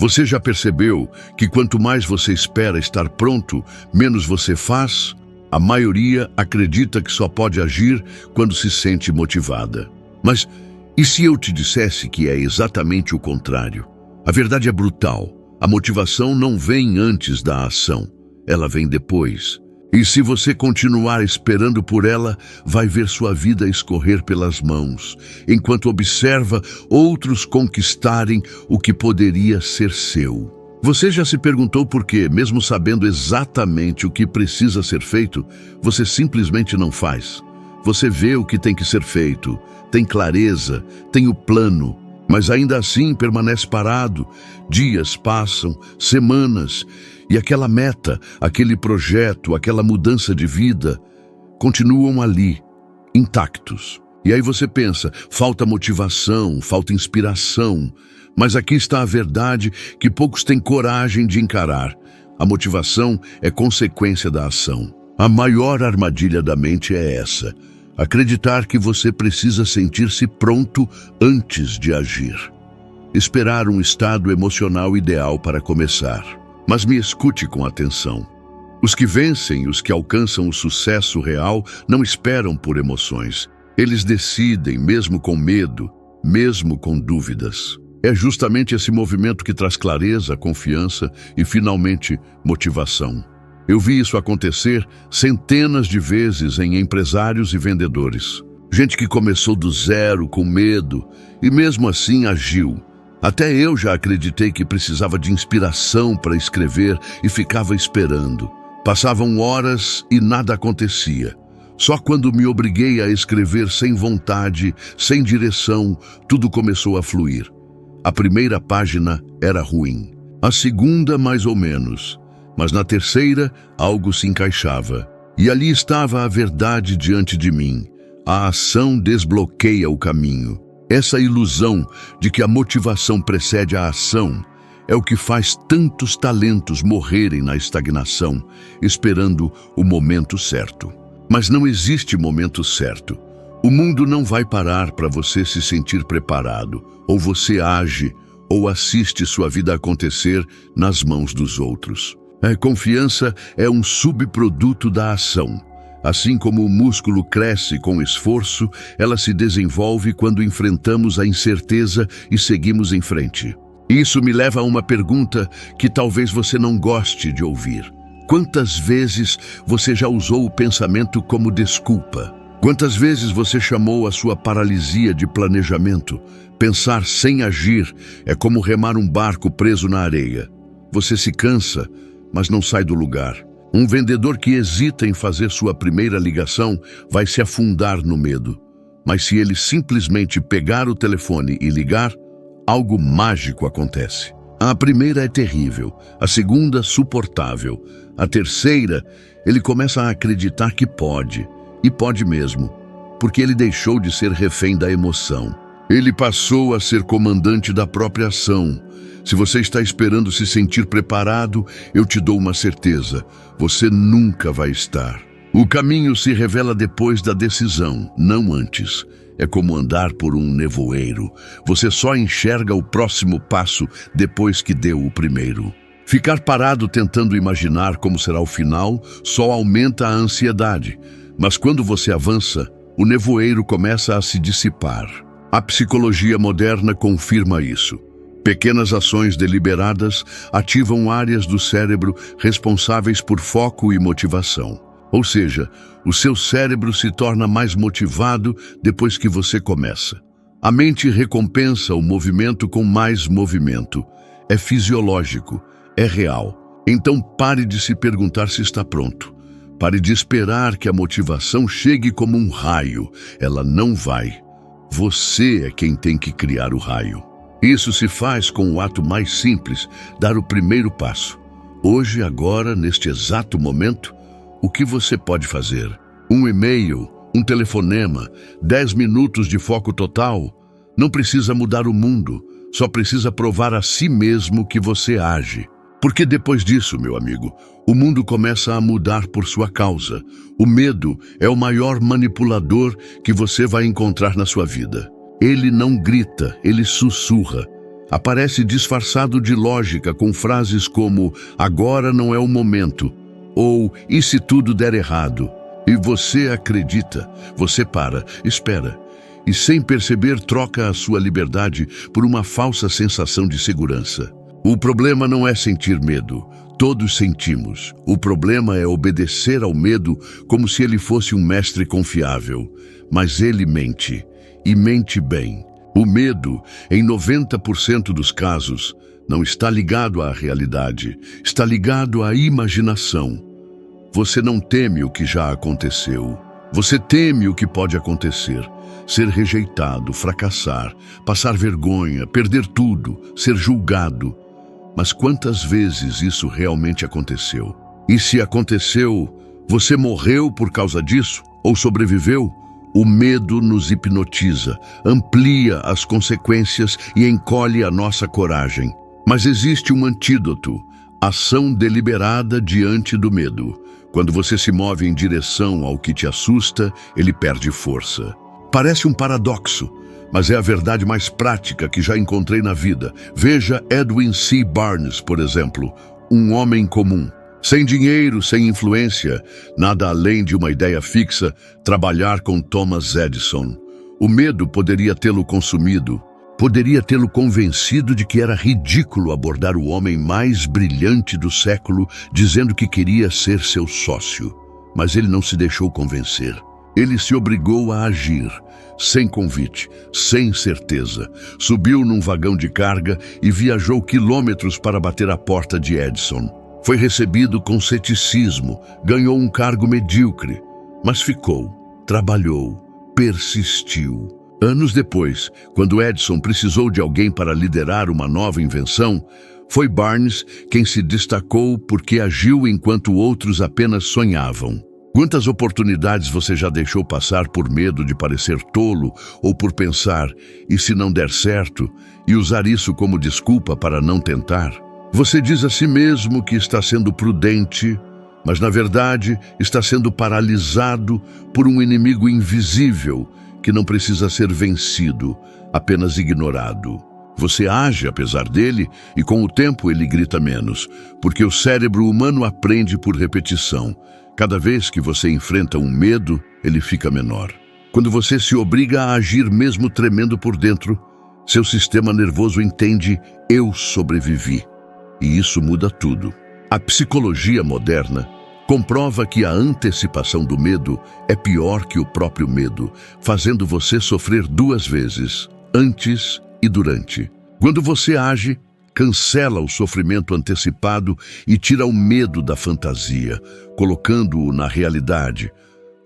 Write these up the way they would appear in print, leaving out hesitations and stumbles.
Você já percebeu que quanto mais você espera estar pronto, menos você faz? A maioria acredita que só pode agir quando se sente motivada. Mas e se eu te dissesse que é exatamente o contrário? A verdade é brutal. A motivação não vem antes da ação, ela vem depois. E se você continuar esperando por ela, vai ver sua vida escorrer pelas mãos, enquanto observa outros conquistarem o que poderia ser seu. Você já se perguntou por que, mesmo sabendo exatamente o que precisa ser feito, você simplesmente não faz? Você vê o que tem que ser feito, tem clareza, tem o plano, mas ainda assim permanece parado. Dias passam, semanas, e aquela meta, aquele projeto, aquela mudança de vida, continuam ali, intactos. E aí você pensa, falta motivação, falta inspiração. Mas aqui está a verdade que poucos têm coragem de encarar. A motivação é consequência da ação. A maior armadilha da mente é essa: acreditar que você precisa sentir-se pronto antes de agir. Esperar um estado emocional ideal para começar. Mas me escute com atenção. Os que vencem, os que alcançam o sucesso real, não esperam por emoções. Eles decidem, mesmo com medo, mesmo com dúvidas. É justamente esse movimento que traz clareza, confiança e, finalmente, motivação. Eu vi isso acontecer centenas de vezes em empresários e vendedores. Gente que começou do zero, com medo, e mesmo assim agiu. Até eu já acreditei que precisava de inspiração para escrever e ficava esperando. Passavam horas e nada acontecia. Só quando me obriguei a escrever sem vontade, sem direção, tudo começou a fluir. A primeira página era ruim. A segunda, mais ou menos. Mas na terceira, algo se encaixava. E ali estava a verdade diante de mim. A ação desbloqueia o caminho. Essa ilusão de que a motivação precede a ação é o que faz tantos talentos morrerem na estagnação, esperando o momento certo. Mas não existe momento certo. O mundo não vai parar para você se sentir preparado. Ou você age, ou assiste sua vida acontecer nas mãos dos outros. A confiança é um subproduto da ação. Assim como o músculo cresce com esforço, ela se desenvolve quando enfrentamos a incerteza e seguimos em frente. Isso me leva a uma pergunta que talvez você não goste de ouvir. Quantas vezes você já usou o pensamento como desculpa? Quantas vezes você chamou a sua paralisia de planejamento? Pensar sem agir é como remar um barco preso na areia. Você se cansa, mas não sai do lugar. Um vendedor que hesita em fazer sua primeira ligação vai se afundar no medo. Mas se ele simplesmente pegar o telefone e ligar, algo mágico acontece. A primeira é terrível, a segunda suportável. A terceira, ele começa a acreditar que pode, e pode mesmo, porque ele deixou de ser refém da emoção. Ele passou a ser comandante da própria ação. Se você está esperando se sentir preparado, eu te dou uma certeza: você nunca vai estar. O caminho se revela depois da decisão, não antes. É como andar por um nevoeiro. Você só enxerga o próximo passo depois que deu o primeiro. Ficar parado tentando imaginar como será o final só aumenta a ansiedade. Mas quando você avança, o nevoeiro começa a se dissipar. A psicologia moderna confirma isso. Pequenas ações deliberadas ativam áreas do cérebro responsáveis por foco e motivação. Ou seja, o seu cérebro se torna mais motivado depois que você começa. A mente recompensa o movimento com mais movimento. É fisiológico, é real. Então pare de se perguntar se está pronto. Pare de esperar que a motivação chegue como um raio. Ela não vai. Você é quem tem que criar o raio. Isso se faz com o ato mais simples, dar o primeiro passo. Hoje, agora, neste exato momento, o que você pode fazer? Um e-mail, um telefonema, 10 minutos de foco total? Não precisa mudar o mundo, só precisa provar a si mesmo que você age. Porque depois disso, meu amigo, o mundo começa a mudar por sua causa. O medo é o maior manipulador que você vai encontrar na sua vida. Ele não grita, ele sussurra. Aparece disfarçado de lógica com frases como "agora não é o momento" ou "e se tudo der errado?". E você acredita, você para, espera, e sem perceber troca a sua liberdade por uma falsa sensação de segurança. O problema não é sentir medo, todos sentimos. O problema é obedecer ao medo como se ele fosse um mestre confiável. Mas ele mente, e mente bem. O medo, em 90% dos casos, não está ligado à realidade, está ligado à imaginação. Você não teme o que já aconteceu. Você teme o que pode acontecer. Ser rejeitado, fracassar, passar vergonha, perder tudo, ser julgado. Mas quantas vezes isso realmente aconteceu? E se aconteceu, você morreu por causa disso? Ou sobreviveu? O medo nos hipnotiza, amplia as consequências e encolhe a nossa coragem. Mas existe um antídoto: ação deliberada diante do medo. Quando você se move em direção ao que te assusta, ele perde força. Parece um paradoxo, mas é a verdade mais prática que já encontrei na vida. Veja Edwin C. Barnes, por exemplo, um homem comum. Sem dinheiro, sem influência, nada além de uma ideia fixa, trabalhar com Thomas Edison. O medo poderia tê-lo consumido, poderia tê-lo convencido de que era ridículo abordar o homem mais brilhante do século, dizendo que queria ser seu sócio. Mas ele não se deixou convencer. Ele se obrigou a agir, sem convite, sem certeza. Subiu num vagão de carga e viajou quilômetros para bater à porta de Edison. Foi recebido com ceticismo, ganhou um cargo medíocre, mas ficou, trabalhou, persistiu. Anos depois, quando Edison precisou de alguém para liderar uma nova invenção, foi Barnes quem se destacou porque agiu enquanto outros apenas sonhavam. Quantas oportunidades você já deixou passar por medo de parecer tolo ou por pensar, e se não der certo, e usar isso como desculpa para não tentar? Você diz a si mesmo que está sendo prudente, mas na verdade está sendo paralisado por um inimigo invisível que não precisa ser vencido, apenas ignorado. Você age apesar dele e com o tempo ele grita menos, porque o cérebro humano aprende por repetição. Cada vez que você enfrenta um medo, ele fica menor. Quando você se obriga a agir mesmo tremendo por dentro, seu sistema nervoso entende "eu sobrevivi". E isso muda tudo. A psicologia moderna comprova que a antecipação do medo é pior que o próprio medo, fazendo você sofrer duas vezes, antes e durante. Quando você age, cancela o sofrimento antecipado e tira o medo da fantasia, colocando-o na realidade,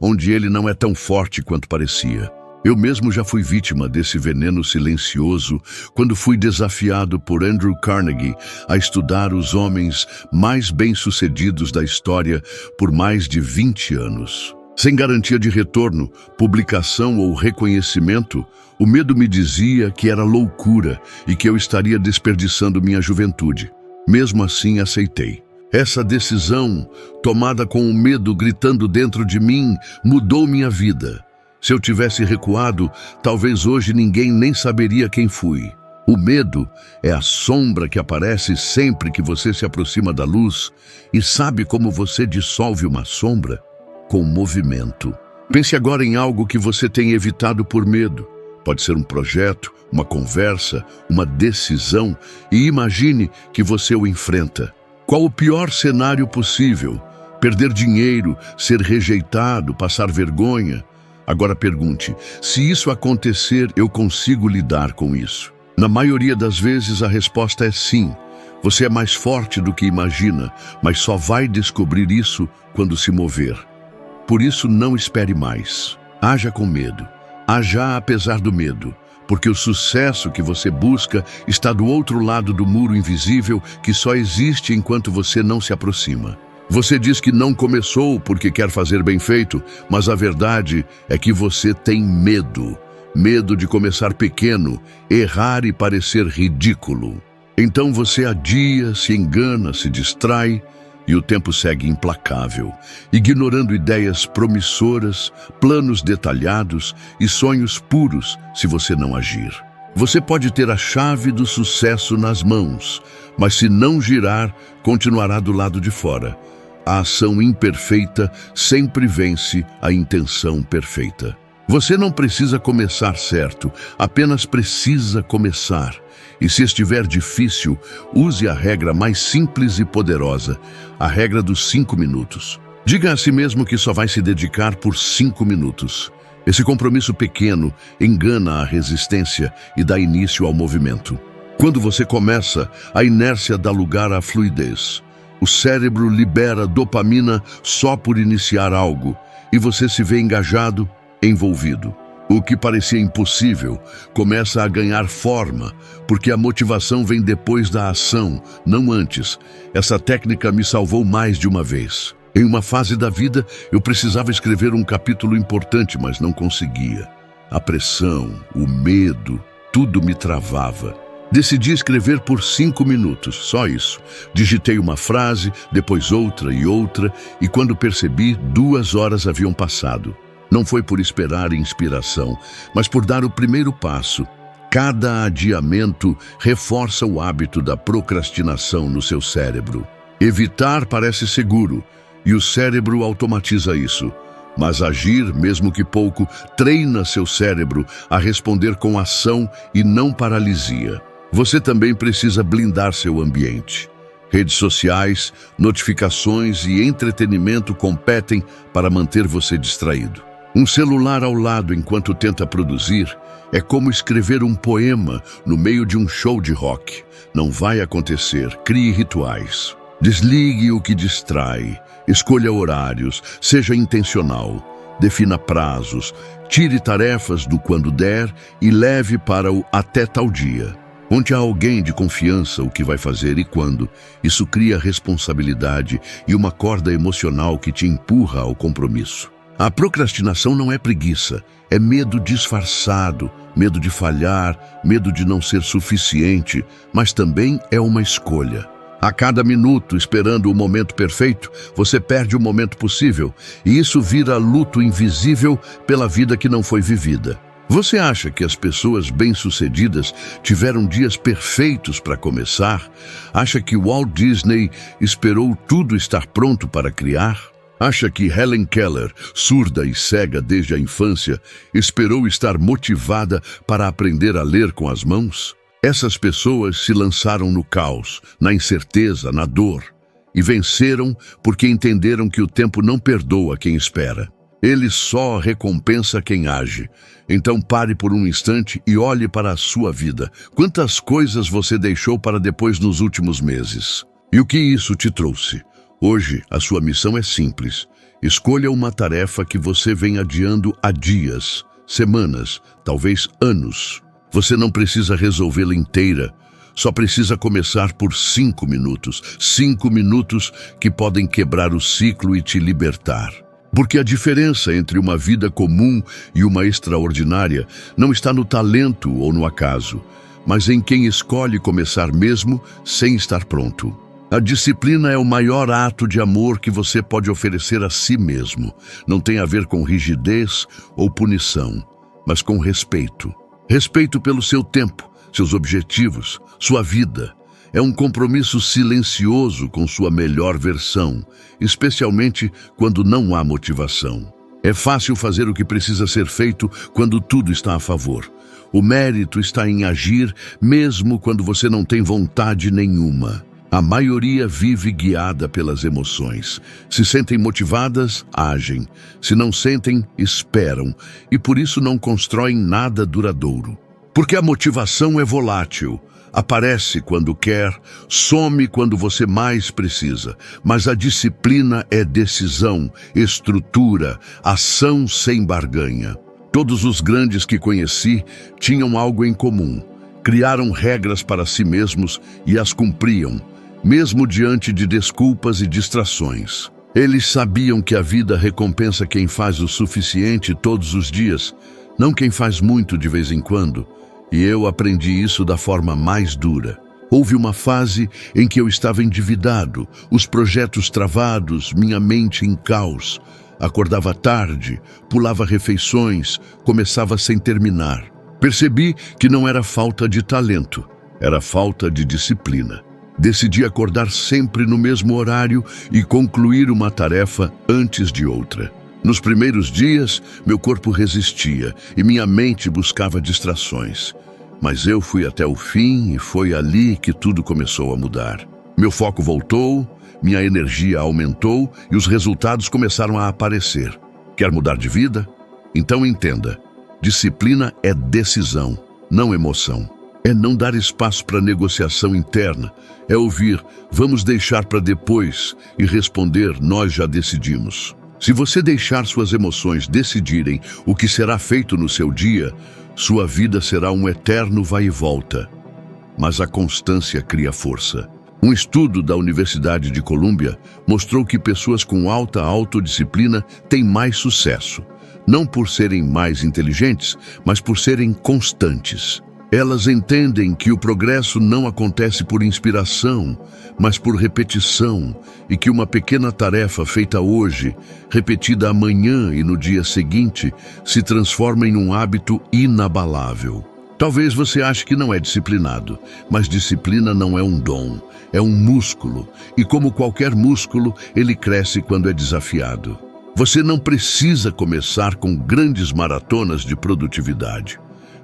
onde ele não é tão forte quanto parecia. Eu mesmo já fui vítima desse veneno silencioso quando fui desafiado por Andrew Carnegie a estudar os homens mais bem-sucedidos da história por mais de 20 anos. Sem garantia de retorno, publicação ou reconhecimento, o medo me dizia que era loucura e que eu estaria desperdiçando minha juventude. Mesmo assim, aceitei. Essa decisão, tomada com o medo gritando dentro de mim, mudou minha vida. Se eu tivesse recuado, talvez hoje ninguém nem saberia quem fui. O medo é a sombra que aparece sempre que você se aproxima da luz. E sabe como você dissolve uma sombra? Com movimento. Pense agora em algo que você tem evitado por medo. Pode ser um projeto, uma conversa, uma decisão, e imagine que você o enfrenta. Qual o pior cenário possível? Perder dinheiro, ser rejeitado, passar vergonha? Agora pergunte, se isso acontecer, eu consigo lidar com isso? Na maioria das vezes a resposta é sim. Você é mais forte do que imagina, mas só vai descobrir isso quando se mover. Por isso não espere mais. Haja com medo. Haja apesar do medo, porque o sucesso que você busca está do outro lado do muro invisível que só existe enquanto você não se aproxima. Você diz que não começou porque quer fazer bem feito, mas a verdade é que você tem medo. Medo de começar pequeno, errar e parecer ridículo. Então você adia, se engana, se distrai e o tempo segue implacável, ignorando ideias promissoras, planos detalhados e sonhos puros se você não agir. Você pode ter a chave do sucesso nas mãos, mas se não girar, continuará do lado de fora. A ação imperfeita sempre vence a intenção perfeita. Você não precisa começar certo, apenas precisa começar. E se estiver difícil, use a regra mais simples e poderosa, a regra dos 5 minutos. Diga a si mesmo que só vai se dedicar por 5 minutos. Esse compromisso pequeno engana a resistência e dá início ao movimento. Quando você começa, a inércia dá lugar à fluidez. O cérebro libera dopamina só por iniciar algo, e você se vê engajado, envolvido. O que parecia impossível começa a ganhar forma, porque a motivação vem depois da ação, não antes. Essa técnica me salvou mais de uma vez. Em uma fase da vida, eu precisava escrever um capítulo importante, mas não conseguia. A pressão, o medo, tudo me travava. Decidi escrever por 5 minutos, só isso. Digitei uma frase, depois outra, e quando percebi, 2 horas haviam passado. Não foi por esperar inspiração, mas por dar o primeiro passo. Cada adiamento reforça o hábito da procrastinação no seu cérebro. Evitar parece seguro, e o cérebro automatiza isso. Mas agir, mesmo que pouco, treina seu cérebro a responder com ação e não paralisia. Você também precisa blindar seu ambiente. Redes sociais, notificações e entretenimento competem para manter você distraído. Um celular ao lado enquanto tenta produzir é como escrever um poema no meio de um show de rock. Não vai acontecer. Crie rituais. Desligue o que distrai. Escolha horários. Seja intencional. Defina prazos. Tire tarefas do quando der e leve para o até tal dia. Conte a alguém de confiança o que vai fazer e quando. Isso cria responsabilidade e uma corda emocional que te empurra ao compromisso. A procrastinação não é preguiça, é medo disfarçado, medo de falhar, medo de não ser suficiente, mas também é uma escolha. A cada minuto, esperando o momento perfeito, você perde o momento possível, e isso vira luto invisível pela vida que não foi vivida. Você acha que as pessoas bem-sucedidas tiveram dias perfeitos para começar? Acha que Walt Disney esperou tudo estar pronto para criar? Acha que Helen Keller, surda e cega desde a infância, esperou estar motivada para aprender a ler com as mãos? Essas pessoas se lançaram no caos, na incerteza, na dor, e venceram porque entenderam que o tempo não perdoa quem espera. Ele só recompensa quem age. Então pare por um instante e olhe para a sua vida. Quantas coisas você deixou para depois nos últimos meses? E o que isso te trouxe? Hoje, a sua missão é simples. Escolha uma tarefa que você vem adiando há dias, semanas, talvez anos. Você não precisa resolvê-la inteira. Só precisa começar por 5 minutos. 5 minutos que podem quebrar o ciclo e te libertar. Porque a diferença entre uma vida comum e uma extraordinária não está no talento ou no acaso, mas em quem escolhe começar mesmo sem estar pronto. A disciplina é o maior ato de amor que você pode oferecer a si mesmo. Não tem a ver com rigidez ou punição, mas com respeito. Respeito pelo seu tempo, seus objetivos, sua vida. É um compromisso silencioso com sua melhor versão, especialmente quando não há motivação. É fácil fazer o que precisa ser feito quando tudo está a favor. O mérito está em agir mesmo quando você não tem vontade nenhuma. A maioria vive guiada pelas emoções. Se sentem motivadas, agem. Se não sentem, esperam. E por isso não constroem nada duradouro. Porque a motivação é volátil. Aparece quando quer, some quando você mais precisa. Mas a disciplina é decisão, estrutura, ação sem barganha. Todos os grandes que conheci tinham algo em comum. Criaram regras para si mesmos e as cumpriam, mesmo diante de desculpas e distrações. Eles sabiam que a vida recompensa quem faz o suficiente todos os dias, não quem faz muito de vez em quando. E eu aprendi isso da forma mais dura. Houve uma fase em que eu estava endividado, os projetos travados, minha mente em caos. Acordava tarde, pulava refeições, começava sem terminar. Percebi que não era falta de talento, era falta de disciplina. Decidi acordar sempre no mesmo horário e concluir uma tarefa antes de outra. Nos primeiros dias, meu corpo resistia e minha mente buscava distrações. Mas eu fui até o fim e foi ali que tudo começou a mudar. Meu foco voltou, minha energia aumentou e os resultados começaram a aparecer. Quer mudar de vida? Então entenda, disciplina é decisão, não emoção. É não dar espaço para negociação interna, é ouvir, vamos deixar para depois e responder, nós já decidimos. Se você deixar suas emoções decidirem o que será feito no seu dia, sua vida será um eterno vai e volta. Mas a constância cria força. Um estudo da Universidade de Colômbia mostrou que pessoas com alta autodisciplina têm mais sucesso, não por serem mais inteligentes, mas por serem constantes. Elas entendem que o progresso não acontece por inspiração, mas por repetição, e que uma pequena tarefa feita hoje, repetida amanhã e no dia seguinte, se transforma em um hábito inabalável. Talvez você ache que não é disciplinado, mas disciplina não é um dom, é um músculo, e como qualquer músculo, ele cresce quando é desafiado. Você não precisa começar com grandes maratonas de produtividade.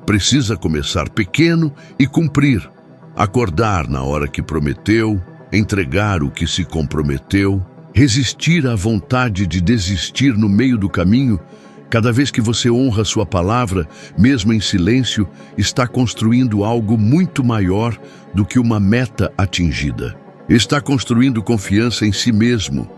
Precisa começar pequeno e cumprir. Acordar na hora que prometeu, entregar o que se comprometeu, resistir à vontade de desistir no meio do caminho. Cada vez que você honra sua palavra, mesmo em silêncio, está construindo algo muito maior do que uma meta atingida. Está construindo confiança em si mesmo.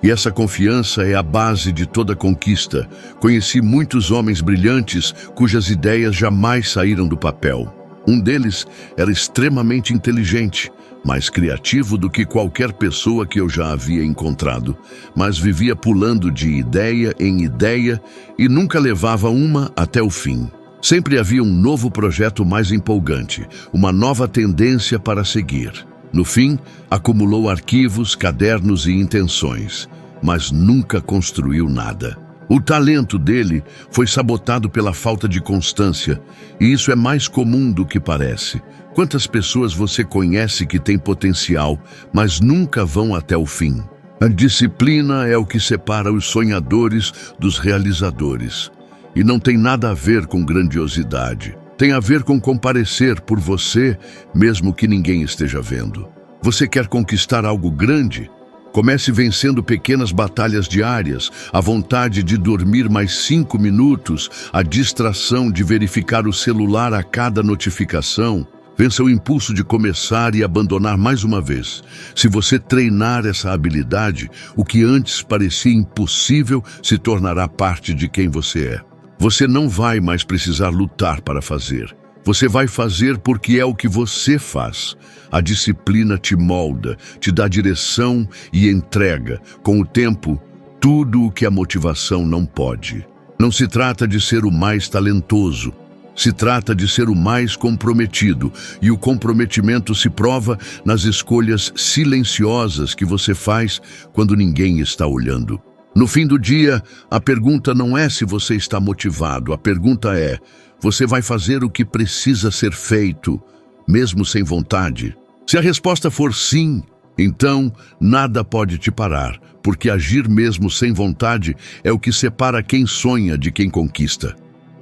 E essa confiança é a base de toda conquista. Conheci muitos homens brilhantes cujas ideias jamais saíram do papel. Um deles era extremamente inteligente, mais criativo do que qualquer pessoa que eu já havia encontrado, mas vivia pulando de ideia em ideia e nunca levava uma até o fim. Sempre havia um novo projeto mais empolgante, uma nova tendência para seguir. No fim, acumulou arquivos, cadernos e intenções, mas nunca construiu nada. O talento dele foi sabotado pela falta de constância, e isso é mais comum do que parece. Quantas pessoas você conhece que têm potencial, mas nunca vão até o fim? A disciplina é o que separa os sonhadores dos realizadores. E não tem nada a ver com grandiosidade. Tem a ver com comparecer por você, mesmo que ninguém esteja vendo. Você quer conquistar algo grande? Comece vencendo pequenas batalhas diárias, a vontade de dormir mais 5 minutos, a distração de verificar o celular a cada notificação. Vença o impulso de começar e abandonar mais uma vez. Se você treinar essa habilidade, o que antes parecia impossível se tornará parte de quem você é. Você não vai mais precisar lutar para fazer. Você vai fazer porque é o que você faz. A disciplina te molda, te dá direção e entrega, com o tempo, tudo o que a motivação não pode. Não se trata de ser o mais talentoso. Se trata de ser o mais comprometido, e o comprometimento se prova nas escolhas silenciosas que você faz quando ninguém está olhando. No fim do dia, a pergunta não é se você está motivado, a pergunta é: você vai fazer o que precisa ser feito, mesmo sem vontade? Se a resposta for sim, então nada pode te parar, porque agir mesmo sem vontade é o que separa quem sonha de quem conquista.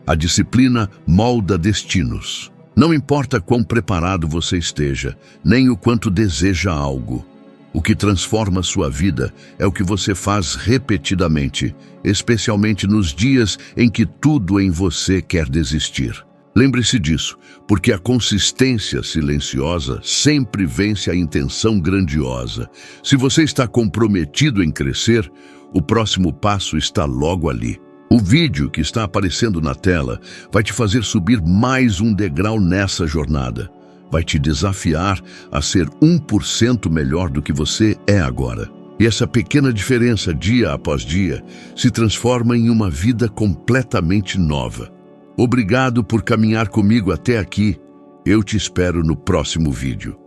A disciplina molda destinos. Não importa quão preparado você esteja, nem o quanto deseja algo. O que transforma sua vida é o que você faz repetidamente, especialmente nos dias em que tudo em você quer desistir. Lembre-se disso, porque a consistência silenciosa sempre vence a intenção grandiosa. Se você está comprometido em crescer, o próximo passo está logo ali. O vídeo que está aparecendo na tela vai te fazer subir mais um degrau nessa jornada. Vai te desafiar a ser 1% melhor do que você é agora. E essa pequena diferença, dia após dia, se transforma em uma vida completamente nova. Obrigado por caminhar comigo até aqui. Eu te espero no próximo vídeo.